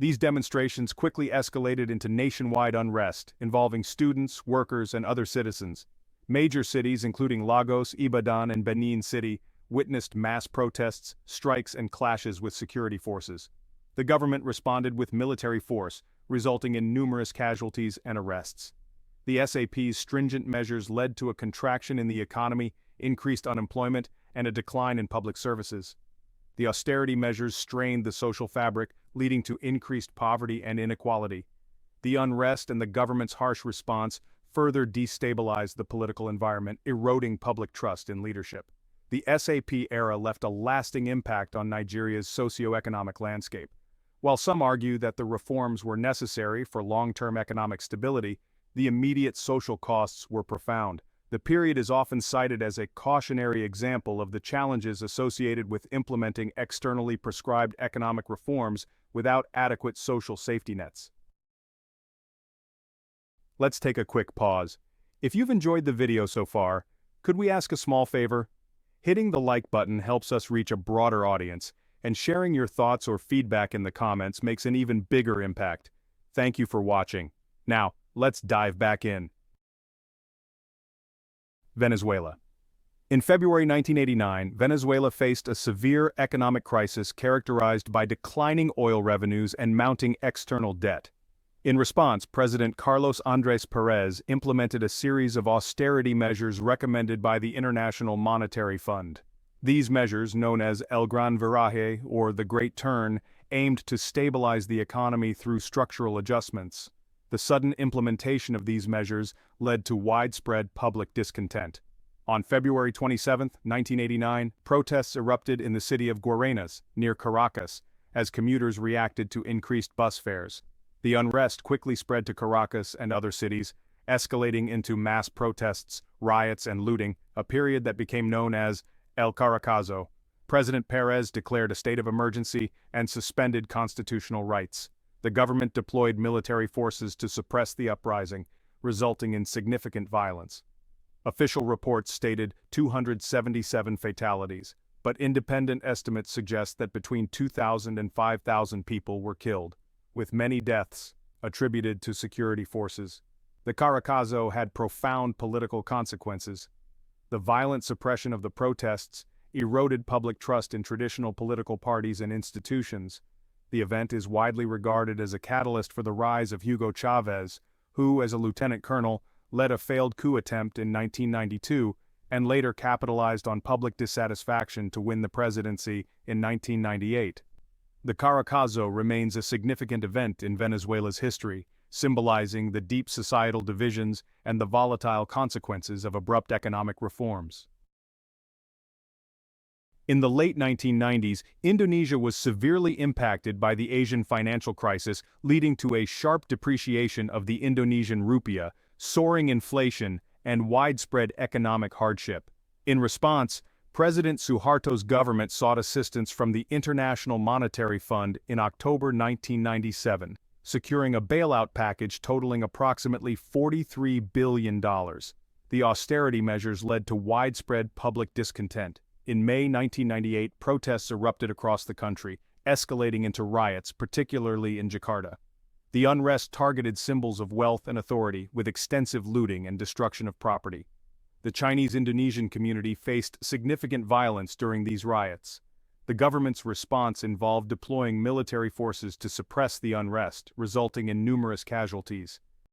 These demonstrations quickly escalated into nationwide unrest, involving students, workers, and other citizens. Major cities including Lagos, Ibadan, and Benin City witnessed mass protests, strikes, and clashes with security forces. The government responded with military force, resulting in numerous casualties and arrests. The SAP's stringent measures led to a contraction in the economy, increased unemployment, and a decline in public services. The austerity measures strained the social fabric, leading to increased poverty and inequality. The unrest and the government's harsh response further destabilized the political environment, eroding public trust in leadership. The SAP era left a lasting impact on Nigeria's socio-economic landscape. While some argue that the reforms were necessary for long-term economic stability, the immediate social costs were profound. The period is often cited as a cautionary example of the challenges associated with implementing externally prescribed economic reforms without adequate social safety nets. Let's take a quick pause. If you've enjoyed the video so far, could we ask a small favor? Hitting the like button helps us reach a broader audience, and sharing your thoughts or feedback in the comments makes an even bigger impact. Thank you for watching. Now, let's dive back in. Venezuela. In February 1989, Venezuela faced a severe economic crisis characterized by declining oil revenues and mounting external debt. In response, President Carlos Andrés Pérez implemented a series of austerity measures recommended by the International Monetary Fund. These measures, known as El Gran Viraje or the Great Turn, aimed to stabilize the economy through structural adjustments. The sudden implementation of these measures led to widespread public discontent. On February 27, 1989, protests erupted in the city of Guarenas, near Caracas, as commuters reacted to increased bus fares. The unrest quickly spread to Caracas and other cities, escalating into mass protests, riots, and looting, a period that became known as El Caracazo. President Pérez declared a state of emergency and suspended constitutional rights. The government deployed military forces to suppress the uprising, resulting in significant violence. Official reports stated 277 fatalities, but independent estimates suggest that between 2,000 and 5,000 people were killed, with many deaths attributed to security forces. The Caracazo had profound political consequences. The violent suppression of the protests eroded public trust in traditional political parties and institutions. The event is widely regarded as a catalyst for the rise of Hugo Chavez, who, as a lieutenant colonel, led a failed coup attempt in 1992 and later capitalized on public dissatisfaction to win the presidency in 1998. The Caracazo remains a significant event in Venezuela's history, symbolizing the deep societal divisions and the volatile consequences of abrupt economic reforms. In the late 1990s, Indonesia was severely impacted by the Asian financial crisis, leading to a sharp depreciation of the Indonesian rupiah, soaring inflation, and widespread economic hardship. In response, President Suharto's government sought assistance from the International Monetary Fund in October 1997, securing a bailout package totaling approximately $43 billion. The austerity measures led to widespread public discontent. In May 1998, protests erupted across the country, escalating into riots, particularly in Jakarta. The unrest targeted symbols of wealth and authority, with extensive looting and destruction of property. The Chinese-Indonesian community faced significant violence during these riots. The government's response involved deploying military forces to suppress the unrest, resulting in numerous casualties.